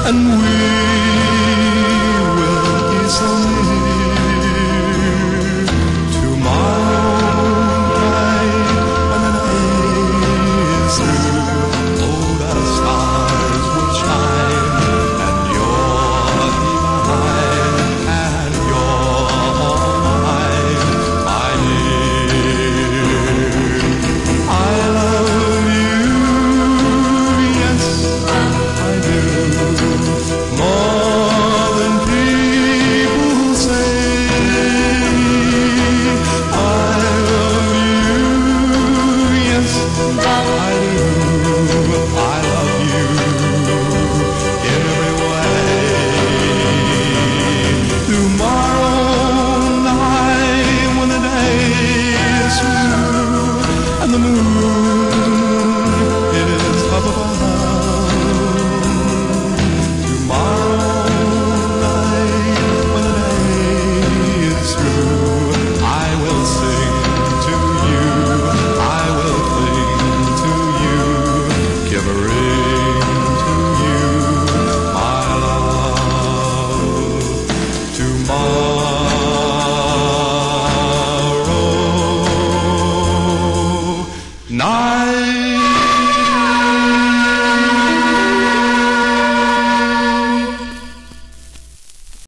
and we will be so near. Tomorrow night when the day is through, oh, the stars will shine, and you'll be mine, and you're mine, my dear. I love you, yes, I do, more than people say. I love you, yes, I do. I love you every way. Tomorrow night when the day is through and the moon is up above. Tomorrow night when the day is through, I will sing to you, I will cling to you, give a ring to you, my love. Tomorrow night.